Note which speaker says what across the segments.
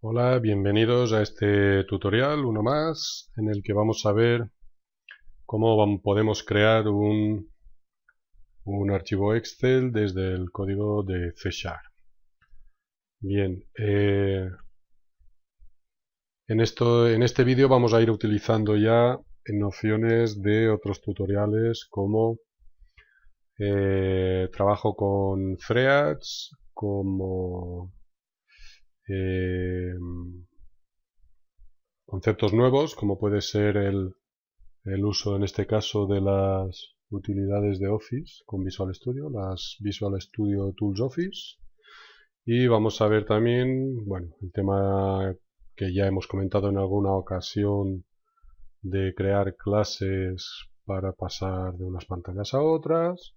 Speaker 1: Hola, bienvenidos a este tutorial, uno más, en el que vamos a ver cómo podemos crear un archivo Excel desde el código de C#. Bien, en este vídeo vamos a ir utilizando ya nociones de otros tutoriales como trabajo con Threads, como eh, conceptos nuevos, como puede ser el uso en este caso de las utilidades de Office con Visual Studio, las Visual Studio Tools Office. Y vamos a ver también, bueno, el tema que ya hemos comentado en alguna ocasión de crear clases para pasar de unas pantallas a otras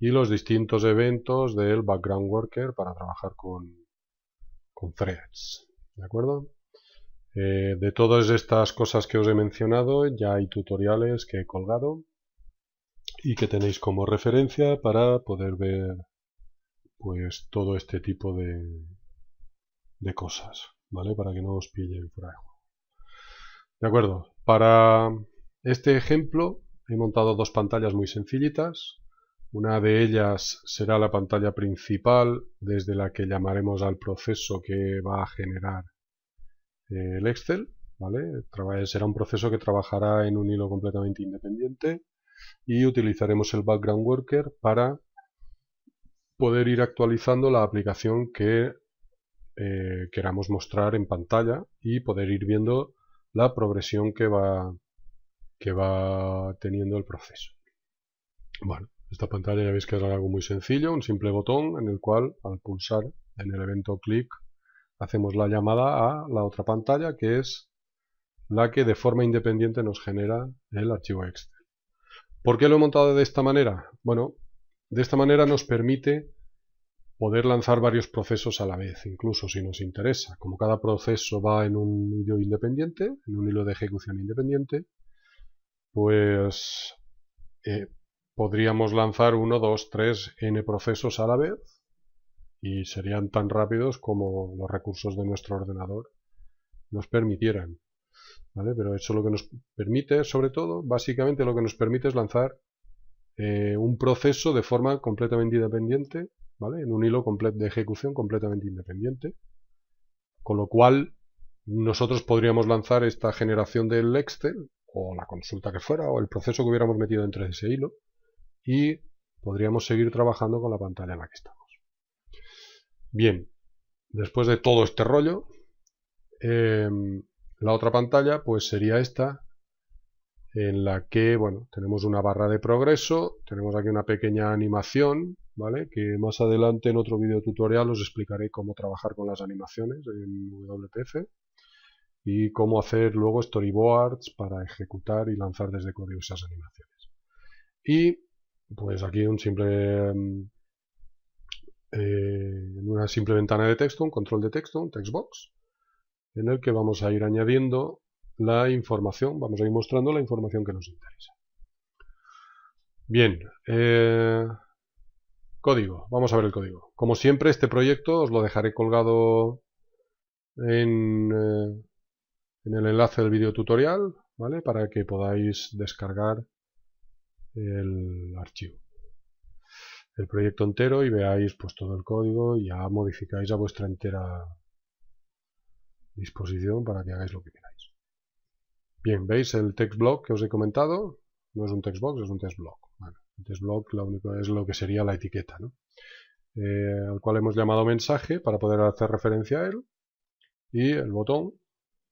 Speaker 1: y los distintos eventos del Background Worker para trabajar con threads. ¿De acuerdo? De todas estas cosas que os he mencionado ya hay tutoriales que he colgado y que tenéis como referencia para poder ver pues todo este tipo de cosas, ¿vale? Para que no os pillen fuera de juego. De acuerdo, para este ejemplo he montado dos pantallas muy sencillitas. Una de ellas será la pantalla principal desde la que llamaremos al proceso que va a generar el Excel, ¿vale? Será un proceso que trabajará en un hilo completamente independiente y utilizaremos el Background Worker para poder ir actualizando la aplicación que queramos mostrar en pantalla y poder ir viendo la progresión que va teniendo el proceso. Bueno, esta pantalla ya veis que es algo muy sencillo, un simple botón en el cual al pulsar en el evento clic hacemos la llamada a la otra pantalla, que es la que de forma independiente nos genera el archivo Excel. ¿Por qué lo he montado de esta manera? Bueno, de esta manera nos permite poder lanzar varios procesos a la vez, incluso si nos interesa. Como cada proceso va en un hilo independiente, en un hilo de ejecución independiente, pues podríamos lanzar 1, 2, 3, n procesos a la vez y serían tan rápidos como los recursos de nuestro ordenador nos permitieran. ¿Vale? Pero eso lo que nos permite, sobre todo, básicamente lo que nos permite es lanzar un proceso de forma completamente independiente, ¿vale? En un hilo de ejecución completamente independiente, con lo cual nosotros podríamos lanzar esta generación del Excel o la consulta que fuera o el proceso que hubiéramos metido entre ese hilo y podríamos seguir trabajando con la pantalla en la que estamos. Bien, después de todo este rollo, la otra pantalla pues sería esta, en la que, bueno, tenemos una barra de progreso, tenemos aquí una pequeña animación, ¿vale? Que más adelante en otro video tutorial os explicaré cómo trabajar con las animaciones en WPF y cómo hacer luego storyboards para ejecutar y lanzar desde código esas animaciones. Y pues aquí un simple una simple ventana de texto, un control de texto, un textbox, en el que vamos a ir añadiendo la información, vamos a ir mostrando la información que nos interesa. Bien, código, vamos a ver el código. Como siempre, este proyecto os lo dejaré colgado en el enlace del video tutorial, ¿vale? Para que podáis descargar el archivo, el proyecto entero y veáis pues todo el código y ya modificáis a vuestra entera disposición para que hagáis lo que queráis. Bien, ¿veis el text block que os he comentado? No es un text box, es un text block. Bueno, el text block lo único es lo que sería la etiqueta, ¿no? Al cual hemos llamado mensaje para poder hacer referencia a él y el botón,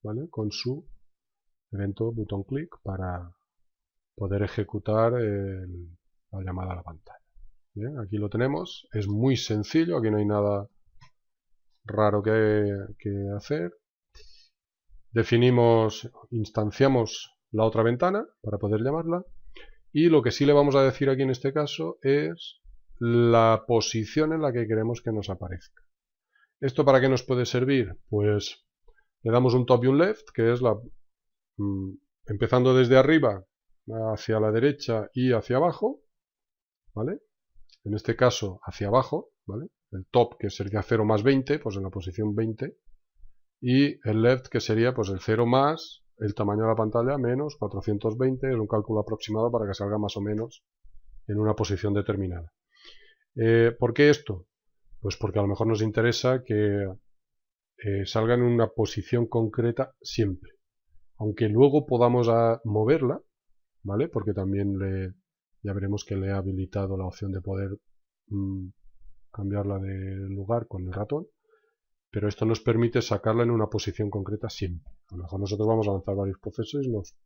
Speaker 1: ¿vale? Con su evento button click para poder ejecutar la llamada a la pantalla. Bien, aquí lo tenemos, es muy sencillo, aquí no hay nada raro que hacer. Definimos, instanciamos la otra ventana para poder llamarla y lo que sí le vamos a decir aquí en este caso es la posición en la que queremos que nos aparezca. ¿Esto para qué nos puede servir? Pues le damos un top y un left, que es empezando desde arriba hacia la derecha y hacia abajo, ¿vale? En este caso hacia abajo, ¿vale? El top, que sería 0 más 20, pues en la posición 20, y el left, que sería pues el 0 más el tamaño de la pantalla menos 420, es un cálculo aproximado para que salga más o menos en una posición determinada. ¿Por qué esto? Pues porque a lo mejor nos interesa que salga en una posición concreta siempre, aunque luego podamos moverla, ¿vale? Porque también ya veremos que le he habilitado la opción de poder cambiarla de lugar con el ratón, pero esto nos permite sacarla en una posición concreta siempre. A lo mejor nosotros vamos a lanzar varios procesos y nos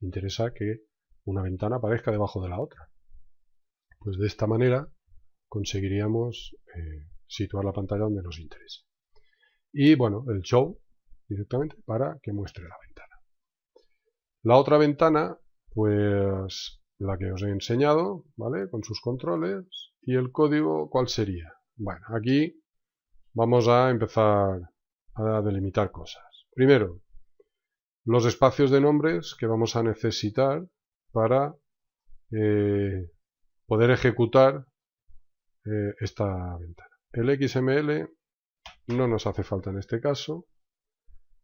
Speaker 1: interesa que una ventana aparezca debajo de la otra. Pues de esta manera conseguiríamos situar la pantalla donde nos interesa. Y bueno, el show directamente para que muestre la ventana. La otra ventana, pues la que os he enseñado, ¿vale? Con sus controles. Y el código, ¿cuál sería? Bueno, aquí vamos a empezar a delimitar cosas. Primero, los espacios de nombres que vamos a necesitar para poder ejecutar esta ventana. El XML no nos hace falta en este caso,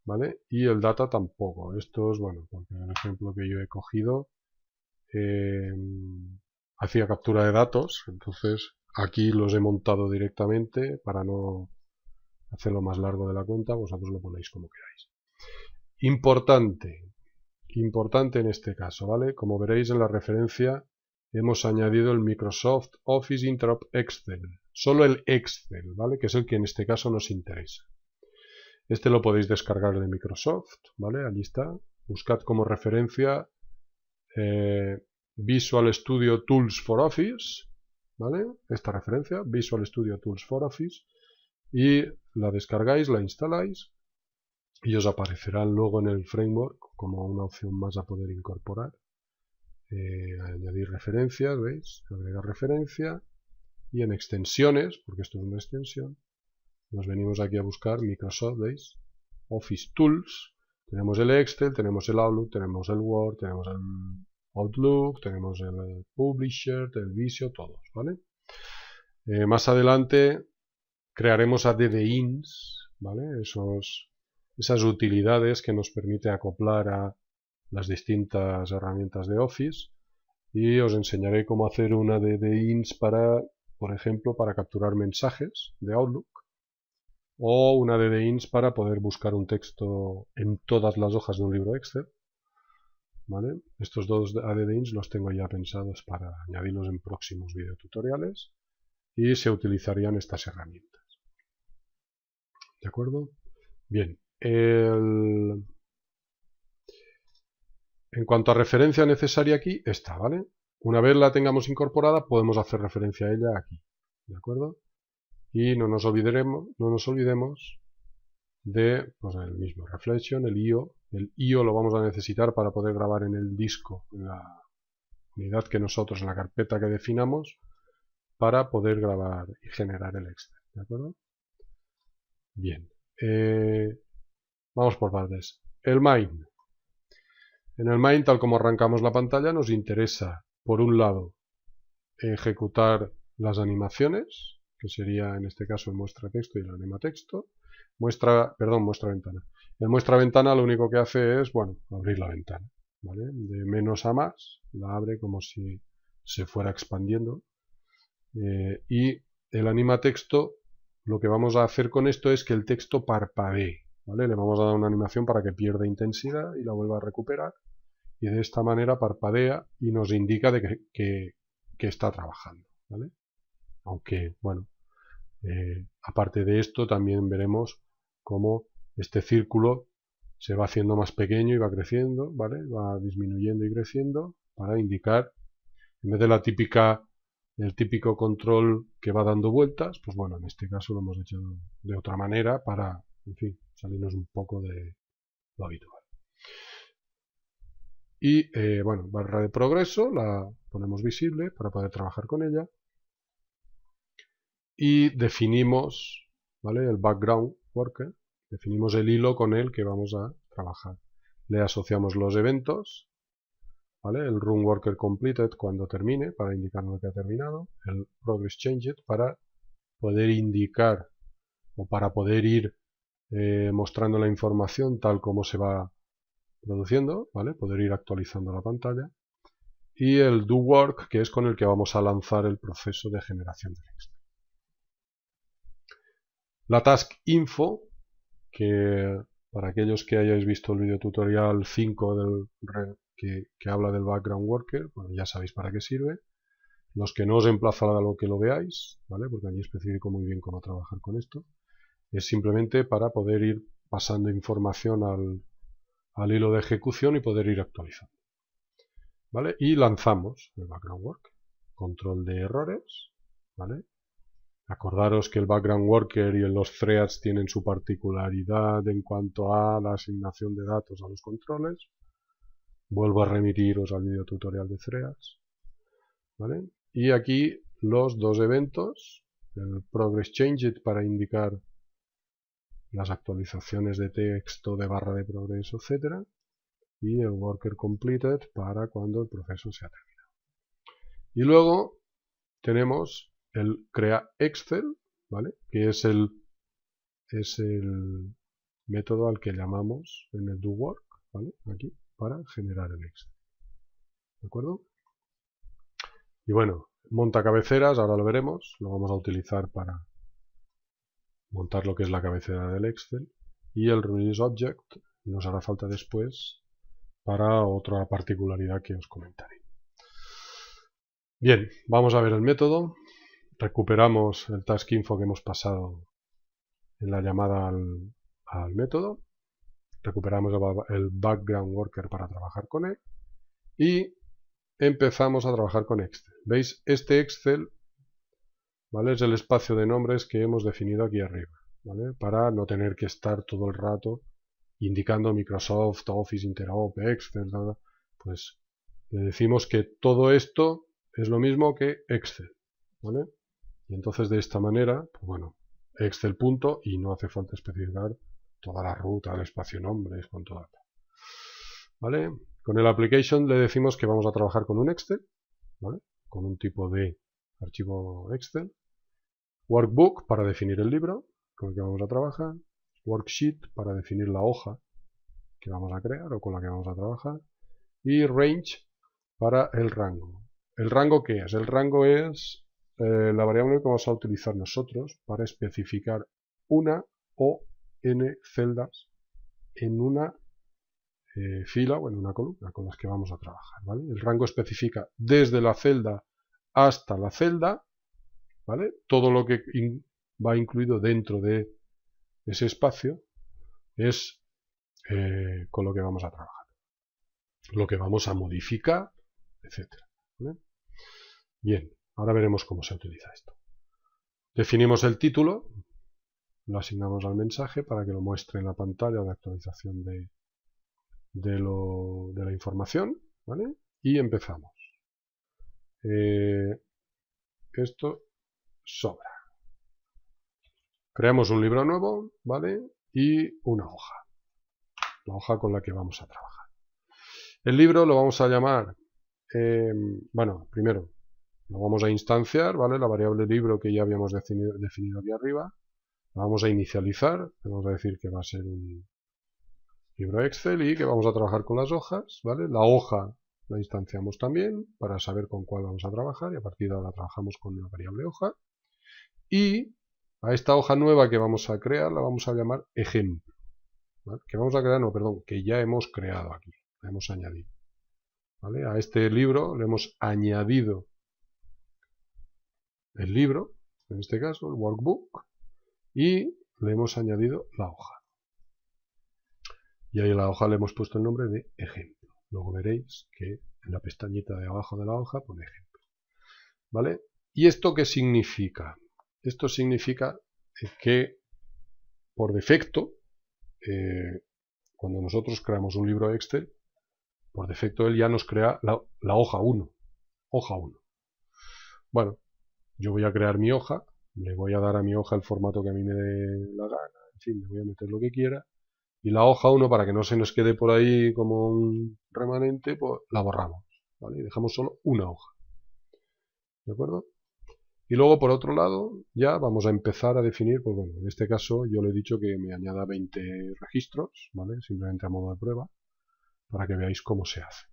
Speaker 1: ¿vale? Y el data tampoco. Esto es, bueno, porque el ejemplo que yo he cogido hacía captura de datos, entonces aquí los he montado directamente para no hacerlo más largo de la cuenta, vosotros lo ponéis como queráis. Importante en este caso, ¿vale? Como veréis en la referencia hemos añadido el Microsoft Office Interop Excel, solo el Excel, ¿vale? Que es el que en este caso nos interesa. Este lo podéis descargar de Microsoft, ¿vale? Allí está. Buscad como referencia Visual Studio Tools for Office, ¿vale? Esta referencia, Visual Studio Tools for Office, y la descargáis, la instaláis, y os aparecerán luego en el framework como una opción más a poder incorporar. Añadir referencias, ¿veis? Agregar referencia, y en extensiones, porque esto es una extensión, nos venimos aquí a buscar Microsoft, ¿veis? Office Tools, tenemos el Excel, tenemos el Outlook, tenemos el Word, tenemos el Outlook, tenemos el Publisher, el Visio, todos, ¿vale? Más adelante crearemos ADDINs, ¿vale? Esas utilidades que nos permite acoplar a las distintas herramientas de Office, y os enseñaré cómo hacer un ADDINs para, por ejemplo, para capturar mensajes de Outlook, o una ADDINs para poder buscar un texto en todas las hojas de un libro Excel, ¿vale? Estos dos ADDINs los tengo ya pensados para añadirlos en próximos videotutoriales y se utilizarían estas herramientas. ¿De acuerdo? Bien. En cuanto a referencia necesaria aquí, está, ¿vale? Una vez la tengamos incorporada, podemos hacer referencia a ella aquí. ¿De acuerdo? Y no nos olvidemos de pues, el mismo Reflection, el IO. El IO lo vamos a necesitar para poder grabar en el disco, en la unidad que nosotros, en la carpeta que definamos, para poder grabar y generar el Excel. ¿De acuerdo? Bien. Vamos por partes. El main. En el main, tal como arrancamos la pantalla, nos interesa, por un lado, ejecutar las animaciones, que sería en este caso el muestra texto y el anima texto. Muestra ventana. El muestra ventana lo único que hace es, bueno, abrir la ventana, ¿vale? De menos a más, la abre como si se fuera expandiendo. Y el anima texto, lo que vamos a hacer con esto es que el texto parpadee, ¿vale? Le vamos a dar una animación para que pierda intensidad y la vuelva a recuperar. Y de esta manera parpadea y nos indica de que está trabajando, ¿vale? Aunque, bueno, aparte de esto también veremos cómo este círculo se va haciendo más pequeño y va creciendo, ¿vale? Va disminuyendo y creciendo para indicar, en vez de el típico control que va dando vueltas, pues bueno, en este caso lo hemos hecho de otra manera para, en fin, salirnos un poco de lo habitual. Y, bueno, barra de progreso la ponemos visible para poder trabajar con ella. Y definimos, ¿vale? El background worker, definimos el hilo con el que vamos a trabajar. Le asociamos los eventos, ¿vale? El run worker completed cuando termine, para indicarnos que ha terminado. El progress changed para poder indicar o para poder ir mostrando la información tal como se va produciendo, ¿vale? Poder ir actualizando la pantalla. Y el do work, que es con el que vamos a lanzar el proceso de generación del Excel. La task info, que para aquellos que hayáis visto el video tutorial 5 que habla del background worker, bueno, ya sabéis para qué sirve. Los que no os emplazo a lo que lo veáis, ¿vale? Porque allí especifico muy bien cómo trabajar con esto. Es simplemente para poder ir pasando información al hilo de ejecución y poder ir actualizando. ¿Vale? Y lanzamos el background worker. Control de errores, ¿vale? Acordaros que el background worker y los threads tienen su particularidad en cuanto a la asignación de datos a los controles. Vuelvo a remitiros al video tutorial de threads, ¿vale? Y aquí los dos eventos, el progress changed para indicar las actualizaciones de texto, de barra de progreso, etcétera, y el worker completed para cuando el proceso se ha terminado. Y luego tenemos el crea Excel, ¿vale? Que es el método al que llamamos en el do work, ¿vale? Aquí, para generar el Excel. ¿De acuerdo? Y bueno, monta cabeceras, ahora lo veremos, lo vamos a utilizar para montar lo que es la cabecera del Excel. Y el release object nos hará falta después para otra particularidad que os comentaré. Bien, vamos a ver el método. Recuperamos el task info que hemos pasado en la llamada al método. Recuperamos el background worker para trabajar con él. Y empezamos a trabajar con Excel. ¿Veis? Este Excel, ¿vale? Es el espacio de nombres que hemos definido aquí arriba, ¿vale? Para no tener que estar todo el rato indicando Microsoft, Office, Interop, Excel, nada. Pues le decimos que todo esto es lo mismo que Excel, ¿vale? Y entonces de esta manera, pues bueno, Excel punto y no hace falta especificar toda la ruta, el espacio nombres, cuánto dato. ¿Vale? Con el application le decimos que vamos a trabajar con un Excel, ¿vale? Con un tipo de archivo Excel. Workbook para definir el libro con el que vamos a trabajar. Worksheet para definir la hoja que vamos a crear o con la que vamos a trabajar. Y range para el rango. ¿El rango qué es? El rango es la variable que vamos a utilizar nosotros para especificar una o n celdas en una fila o en una columna con las que vamos a trabajar, ¿vale? El rango especifica desde la celda hasta la celda, ¿vale? Todo lo que va incluido dentro de ese espacio es con lo que vamos a trabajar, lo que vamos a modificar, etcétera, ¿vale? Bien, ahora veremos cómo se utiliza esto. Definimos el título, lo asignamos al mensaje para que lo muestre en la pantalla de actualización de la información, ¿vale? Y empezamos. Esto sobra. Creamos un libro nuevo, ¿vale? Y una hoja. La hoja con la que vamos a trabajar. El libro lo vamos a llamar, bueno, primero lo vamos a instanciar, ¿vale? La variable libro que ya habíamos definido aquí arriba. La vamos a inicializar, le vamos a decir que va a ser un libro Excel y que vamos a trabajar con las hojas, ¿vale? La hoja la instanciamos también para saber con cuál vamos a trabajar y a partir de ahora trabajamos con la variable hoja. Y a esta hoja nueva que vamos a crear la vamos a llamar ejemplo. ¿Vale? Que vamos a crear, no, perdón, que ya hemos creado aquí, la hemos añadido. ¿Vale? A este libro le hemos añadido el libro, en este caso el workbook, y le hemos añadido la hoja. Y ahí en la hoja le hemos puesto el nombre de ejemplo. Luego veréis que en la pestañita de abajo de la hoja pone ejemplo. ¿Vale? ¿Y esto qué significa? Esto significa que por defecto, cuando nosotros creamos un libro Excel, por defecto él ya nos crea la hoja 1. Hoja 1. Bueno, yo voy a crear mi hoja, le voy a dar a mi hoja el formato que a mí me dé la gana, en fin, le voy a meter lo que quiera. Y la hoja 1, para que no se nos quede por ahí como un remanente, pues la borramos, ¿vale? Y dejamos solo una hoja. ¿De acuerdo? Y luego, por otro lado, ya vamos a empezar a definir, pues bueno, en este caso yo le he dicho que me añada 20 registros, ¿vale? Simplemente a modo de prueba, para que veáis cómo se hace.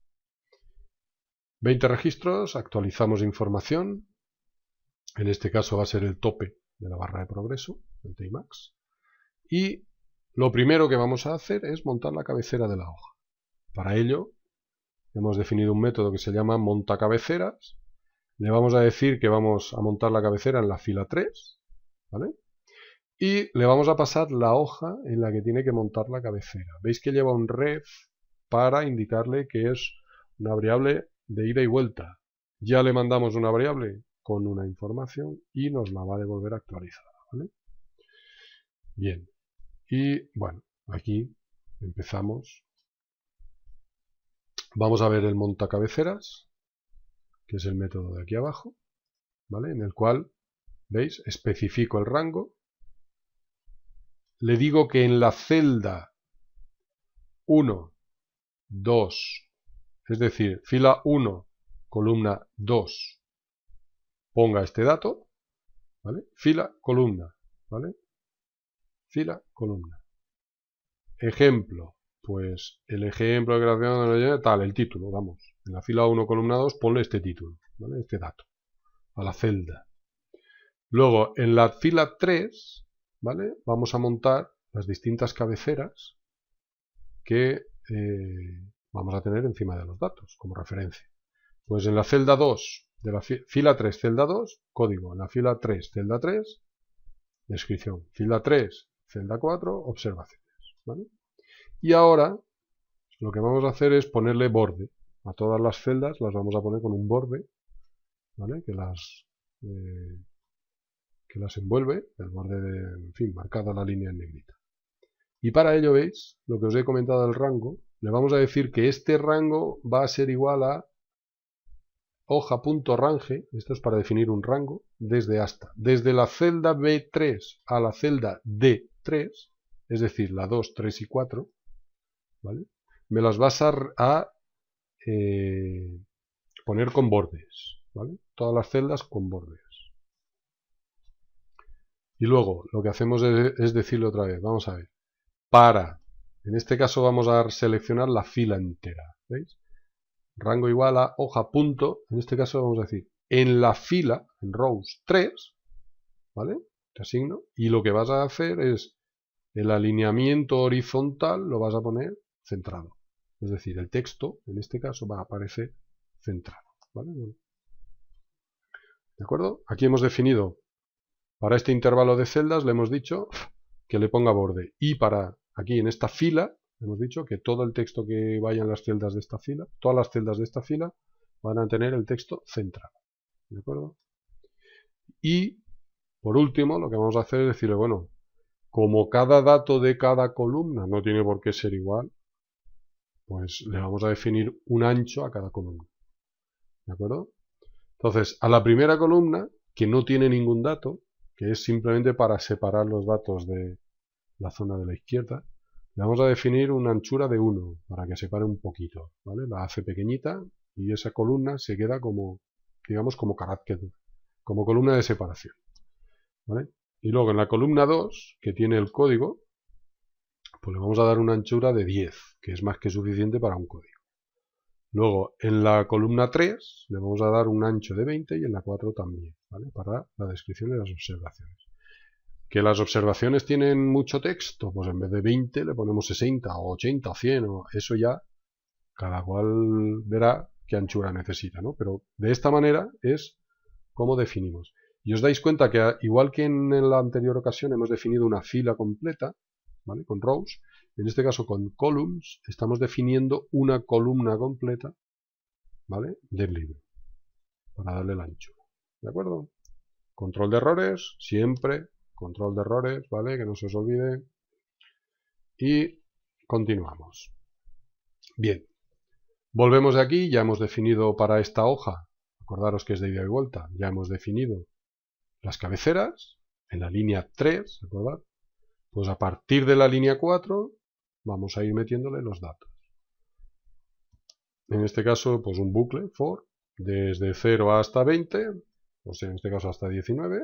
Speaker 1: 20 registros, actualizamos información, en este caso va a ser el tope de la barra de progreso, el Tmax, y lo primero que vamos a hacer es montar la cabecera de la hoja. Para ello, hemos definido un método que se llama montacabeceras. Le vamos a decir que vamos a montar la cabecera en la fila 3, ¿vale? Y le vamos a pasar la hoja en la que tiene que montar la cabecera. Veis que lleva un ref para indicarle que es una variable de ida y vuelta. Ya le mandamos una variable con una información y nos la va a devolver actualizada, ¿vale? Bien. Y bueno, aquí empezamos. Vamos a ver el montacabeceras, que es el método de aquí abajo, ¿vale? En el cual, ¿veis? Especifico el rango. Le digo que en la celda 1, 2, es decir, fila 1, columna 2, ponga este dato, ¿vale? Fila, columna, ¿vale? Fila, columna. Ejemplo, pues el ejemplo de creación de tal, el título, vamos. En la fila 1, columna 2, ponle este título, ¿vale? Este dato, a la celda. Luego, en la fila 3, ¿vale? Vamos a montar las distintas cabeceras que vamos a tener encima de los datos, como referencia. Pues en la celda 2, de la fila 3, celda 2, código. En la fila 3, celda 3, descripción. Fila 3, celda 4, observaciones, ¿vale? Y ahora, lo que vamos a hacer es ponerle borde. A todas las celdas las vamos a poner con un borde, ¿vale? Que las envuelve, el borde en fin, marcada la línea en negrita. Y para ello, veis, lo que os he comentado del rango, le vamos a decir que este rango va a ser igual a hoja.range, esto es para definir un rango, desde hasta. Desde la celda B3 a la celda D3, es decir, la 2, 3 y 4, ¿vale? Me las vas a poner con bordes, ¿vale? Todas las celdas con bordes. Y luego lo que hacemos es decirle otra vez, vamos a ver, en este caso vamos a seleccionar la fila entera, ¿veis? Rango igual a hoja punto, en este caso vamos a decir, en la fila, en rows 3, ¿vale? Te asigno, y lo que vas a hacer es, el alineamiento horizontal lo vas a poner centrado. Es decir, el texto, en este caso, va a aparecer centrado, ¿vale? ¿De acuerdo? Aquí hemos definido, para este intervalo de celdas, le hemos dicho que le ponga borde, y para aquí en esta fila, hemos dicho que todo el texto que vaya en las celdas de esta fila, todas las celdas de esta fila van a tener el texto centrado. ¿De acuerdo? Y, por último, lo que vamos a hacer es decirle, bueno, como cada dato de cada columna no tiene por qué ser igual, pues le vamos a definir un ancho a cada columna. ¿De acuerdo? Entonces, a la primera columna, que no tiene ningún dato, que es simplemente para separar los datos de la zona de la izquierda, le vamos a definir una anchura de 1, para que separe un poquito, ¿vale? La hace pequeñita y esa columna se queda como, digamos, como carácter, como columna de separación, ¿vale? Y luego en la columna 2, que tiene el código, pues le vamos a dar una anchura de 10, que es más que suficiente para un código. Luego en la columna 3 le vamos a dar un ancho de 20 y en la 4 también, ¿vale? Para la descripción de las observaciones. ¿Que las observaciones tienen mucho texto? Pues en vez de 20 le ponemos 60 o 80 o 100, o eso ya cada cual verá qué anchura necesita, ¿no? Pero de esta manera es como definimos. Y os dais cuenta que igual que en la anterior ocasión hemos definido una fila completa, ¿vale? Con rows, en este caso con columns estamos definiendo una columna completa, ¿vale? Del libro, para darle el anchura, ¿de acuerdo? Control de errores, siempre control de errores, ¿vale? Que no se os olvide. Y continuamos. Bien, volvemos de aquí, ya hemos definido para esta hoja, acordaros que es de ida y vuelta, ya hemos definido las cabeceras en la línea 3, ¿recordad? Pues a partir de la línea 4 vamos a ir metiéndole los datos. En este caso, pues un bucle for, desde 0 hasta 20, pues en este caso hasta 19,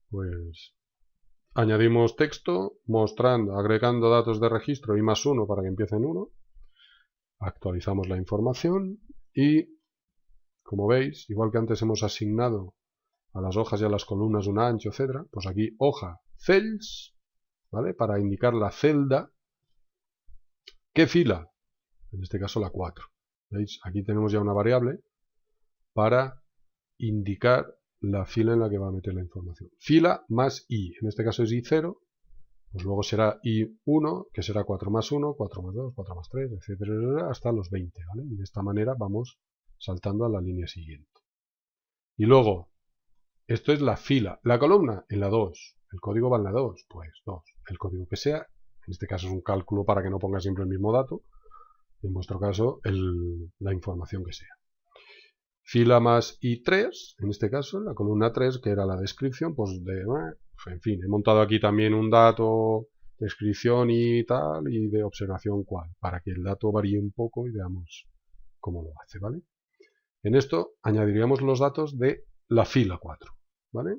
Speaker 1: pues añadimos texto mostrando, agregando datos de registro y +1 para que empiece en 1, actualizamos la información y, como veis, igual que antes hemos asignado a las hojas y a las columnas un ancho, etcétera, pues aquí hoja cells, ¿vale? Para indicar la celda. ¿Qué fila? En este caso la 4. ¿Veis? Aquí tenemos ya una variable para indicar la fila en la que va a meter la información. Fila más i, en este caso es i0, pues luego será i1, que será 4 más 1, 4 más 2, 4 más 3, etcétera, hasta los 20, ¿vale? Y de esta manera vamos saltando a la línea siguiente. Y luego, esto es la fila. La columna en la 2. ¿El código va en la 2? Pues 2. El código que sea, en este caso es un cálculo para que no ponga siempre el mismo dato. En vuestro caso, la información que sea. Fila más i3, en este caso, la columna 3, que era la descripción, pues en fin, he montado aquí también un dato, descripción y tal, y de observación cual, para que el dato varíe un poco y veamos cómo lo hace, ¿vale? En esto añadiríamos los datos de la fila 4, ¿vale?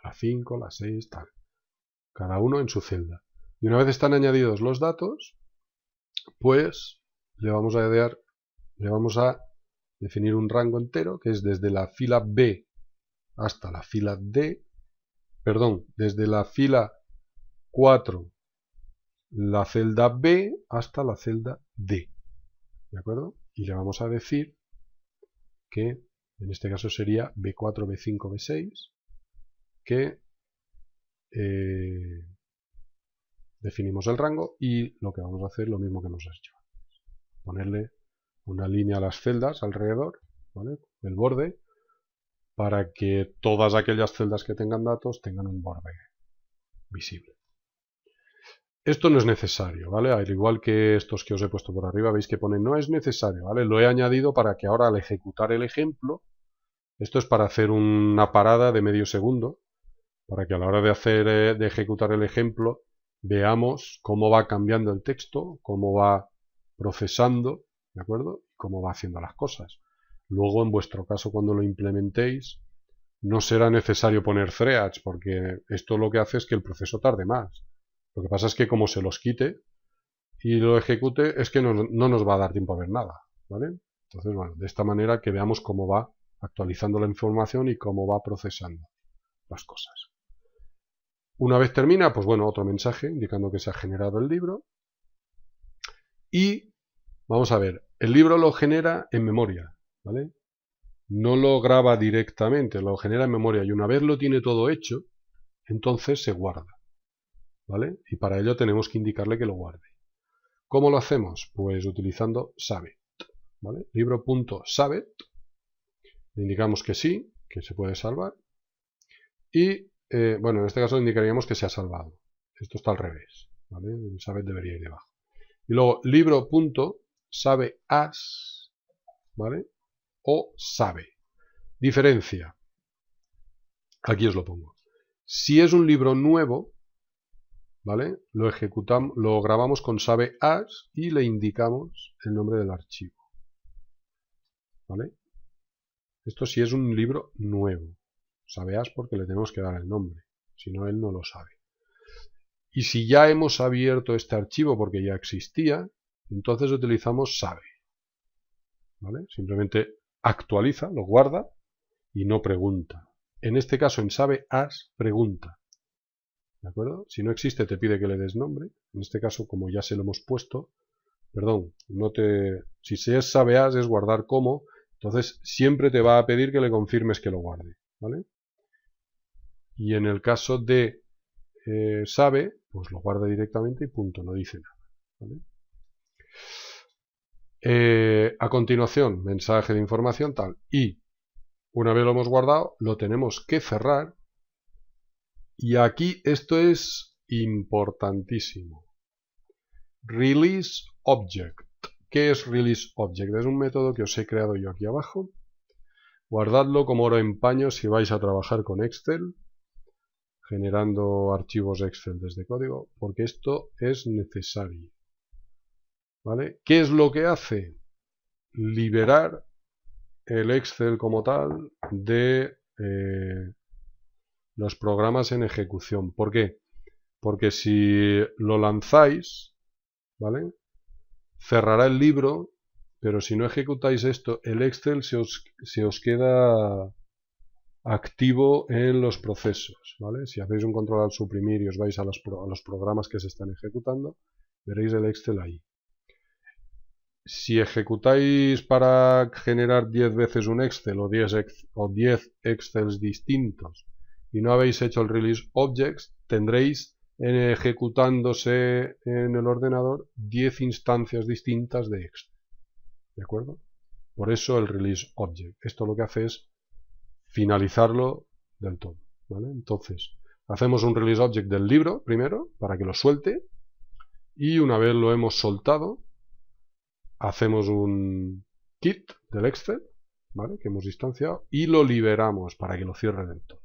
Speaker 1: La 5, la 6, tal. Cada uno en su celda. Y una vez están añadidos los datos, pues le vamos a definir un rango entero, que es desde la fila B hasta la fila D, perdón, desde la fila 4, la celda B hasta la celda D, ¿de acuerdo? Y le vamos a decir que, en este caso sería B4, B5, B6, que definimos el rango y lo que vamos a hacer es lo mismo que hemos hecho. Ponerle una línea a las celdas alrededor, ¿vale? El borde, para que todas aquellas celdas que tengan datos tengan un borde visible. Esto no es necesario, ¿vale? Al igual que estos que os he puesto por arriba, veis que pone no es necesario, ¿vale? Lo he añadido para que ahora al ejecutar el ejemplo, esto es para hacer una parada de medio segundo, para que a la hora de ejecutar el ejemplo veamos cómo va cambiando el texto, cómo va procesando, ¿de acuerdo? Cómo va haciendo las cosas. Luego, en vuestro caso, cuando lo implementéis, no será necesario poner threads, porque esto lo que hace es que el proceso tarde más. Lo que pasa es que como se los quite y lo ejecute, es que no nos va a dar tiempo a ver nada, ¿vale? Entonces, bueno, de esta manera que veamos cómo va actualizando la información y cómo va procesando las cosas. Una vez termina, pues bueno, otro mensaje indicando que se ha generado el libro. Y vamos a ver, el libro lo genera en memoria, ¿vale? No lo graba directamente, lo genera en memoria y una vez lo tiene todo hecho, entonces se guarda, ¿vale? Y para ello tenemos que indicarle que lo guarde. ¿Cómo lo hacemos? Pues utilizando Saved, ¿vale? Libro.saved, le indicamos que sí, que se puede salvar y, bueno, en este caso indicaríamos que se ha salvado. Esto está al revés, ¿vale? El Saved debería ir debajo. Y luego libro.saveas, ¿vale? O sabe. Diferencia. Aquí os lo pongo. Si es un libro nuevo, ¿vale? Lo ejecutamos, lo grabamos con saveas y le indicamos el nombre del archivo, ¿vale? Esto sí es un libro nuevo. Saveas porque le tenemos que dar el nombre, si no él no lo sabe. Y si ya hemos abierto este archivo porque ya existía, entonces utilizamos sabe, ¿vale? Simplemente actualiza, lo guarda y no pregunta. En este caso en saveas pregunta, ¿de acuerdo? Si no existe te pide que le des nombre. En este caso, como ya se lo hemos puesto, perdón, si es saveas es guardar como, entonces siempre te va a pedir que le confirmes que lo guarde, ¿vale? Y en el caso de sabe, pues lo guarda directamente y punto, no dice nada, ¿vale? A continuación, mensaje de información tal, y una vez lo hemos guardado, lo tenemos que cerrar, y aquí esto es importantísimo. Release Object. ¿Qué es Release Object? Es un método que os he creado yo aquí abajo. Guardadlo como oro en paño si vais a trabajar con Excel, generando archivos Excel desde código, porque esto es necesario, ¿vale? ¿Qué es lo que hace? Liberar el Excel como tal de los programas en ejecución. ¿Por qué? Porque si lo lanzáis, ¿vale? Cerrará el libro, pero si no ejecutáis esto, el Excel se os queda activo en los procesos, ¿vale? Si hacéis un control al suprimir y os vais a los programas que se están ejecutando, veréis el Excel ahí. Si ejecutáis para generar 10 veces un Excel o 10 Excels distintos y no habéis hecho el release objects, tendréis ejecutándose en el ordenador 10 instancias distintas de Excel. ¿De acuerdo? Por eso el release object. Esto lo que hace es finalizarlo del todo, ¿vale? Entonces, hacemos un release object del libro primero para que lo suelte, y una vez lo hemos soltado, hacemos un kit del Excel, ¿vale? Que hemos instanciado, y lo liberamos para que lo cierre del todo,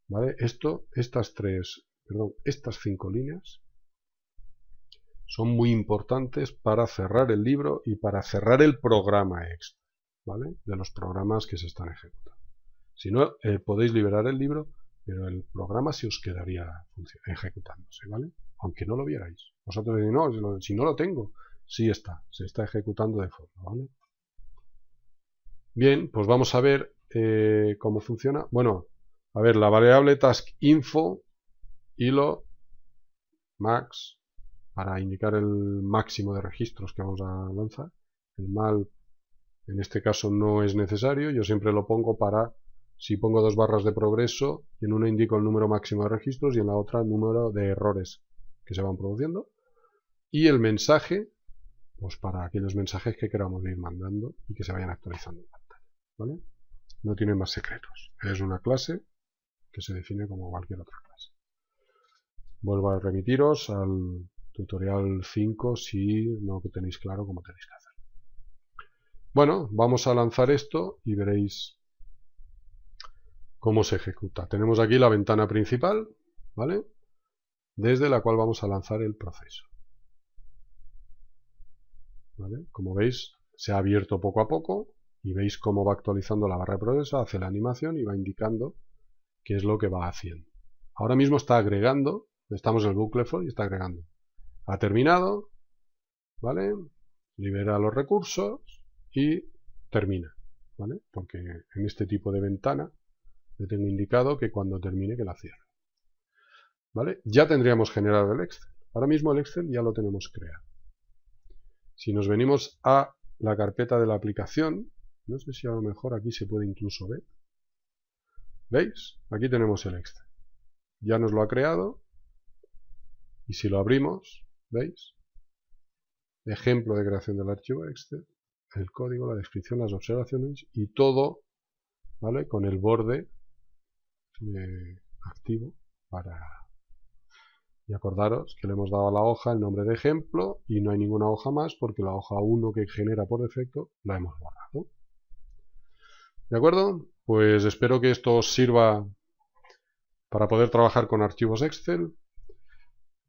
Speaker 1: ¿vale? Estas 5 líneas son muy importantes para cerrar el libro y para cerrar el programa Excel, ¿vale? De los programas que se están ejecutando. Si no, podéis liberar el libro, pero el programa se os quedaría ejecutándose, ¿vale? Aunque no lo vierais. Vosotros decís, no, si no lo tengo, sí está, se está ejecutando de forma, ¿vale? Bien, pues vamos a ver cómo funciona. Bueno, a ver, la variable task info, hilo, max, para indicar el máximo de registros que vamos a lanzar. El mal, en este caso, no es necesario, yo siempre lo pongo para... Si pongo 2 barras de progreso, en una indico el número máximo de registros y en la otra el número de errores que se van produciendo. Y el mensaje, pues para aquellos mensajes que queramos ir mandando y que se vayan actualizando en pantalla, ¿vale? No tiene más secretos. Es una clase que se define como cualquier otra clase. Vuelvo a remitiros al tutorial 5 si no tenéis claro cómo tenéis que hacer. Bueno, vamos a lanzar esto y veréis cómo se ejecuta. Tenemos aquí la ventana principal, ¿vale? Desde la cual vamos a lanzar el proceso, ¿vale? Como veis, se ha abierto poco a poco y veis cómo va actualizando la barra de progreso, hace la animación y va indicando qué es lo que va haciendo. Ahora mismo está agregando, estamos en el bucle for y está agregando. Ha terminado, ¿vale? Libera los recursos y termina, ¿vale? Porque en este tipo de ventana le tengo indicado que cuando termine que la cierre, ¿vale? Ya tendríamos generado el Excel. Ahora mismo el Excel ya lo tenemos creado. Si nos venimos a la carpeta de la aplicación, no sé si a lo mejor aquí se puede incluso ver. ¿Veis? Aquí tenemos el Excel. Ya nos lo ha creado. Y si lo abrimos, ¿veis? Ejemplo de creación del archivo Excel, el código, la descripción, las observaciones y todo, ¿vale? Con el borde activo para... Y acordaros que le hemos dado a la hoja el nombre de ejemplo y no hay ninguna hoja más porque la hoja 1 que genera por defecto la hemos borrado. ¿De acuerdo? Pues espero que esto os sirva para poder trabajar con archivos Excel.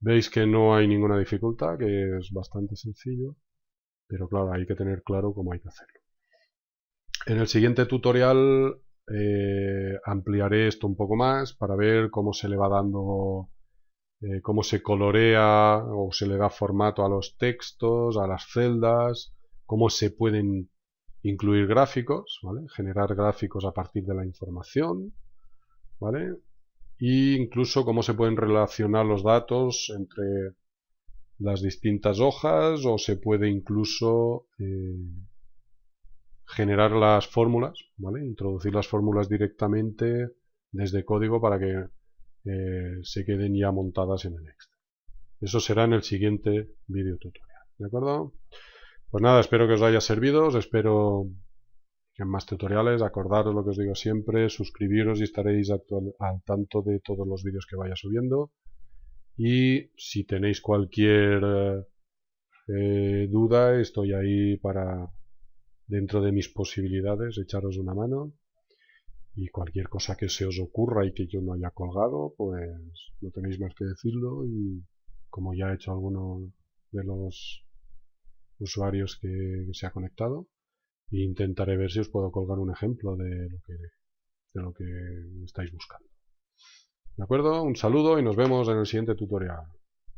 Speaker 1: Veis que no hay ninguna dificultad, que es bastante sencillo, pero claro, hay que tener claro cómo hay que hacerlo. En el siguiente tutorial ampliaré esto un poco más para ver cómo se le va dando... cómo se colorea o se le da formato a los textos, a las celdas, cómo se pueden incluir gráficos, ¿vale? Generar gráficos a partir de la información, ¿vale? E incluso cómo se pueden relacionar los datos entre las distintas hojas o se puede incluso generar las fórmulas, ¿vale? Introducir las fórmulas directamente desde código para que se queden ya montadas en el Excel. Eso será en el siguiente vídeo tutorial, ¿de acuerdo? Pues nada, espero que os haya servido, os espero en más tutoriales. Acordaros lo que os digo siempre, suscribiros y estaréis al tanto de todos los vídeos que vaya subiendo. Y si tenéis cualquier duda, estoy ahí para, dentro de mis posibilidades, echaros una mano. Y cualquier cosa que se os ocurra y que yo no haya colgado, pues no tenéis más que decirlo. Y como ya he hecho alguno de los usuarios que se ha conectado, intentaré ver si os puedo colgar un ejemplo de lo que de lo que estáis buscando. ¿De acuerdo? Un saludo y nos vemos en el siguiente tutorial.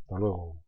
Speaker 1: Hasta luego.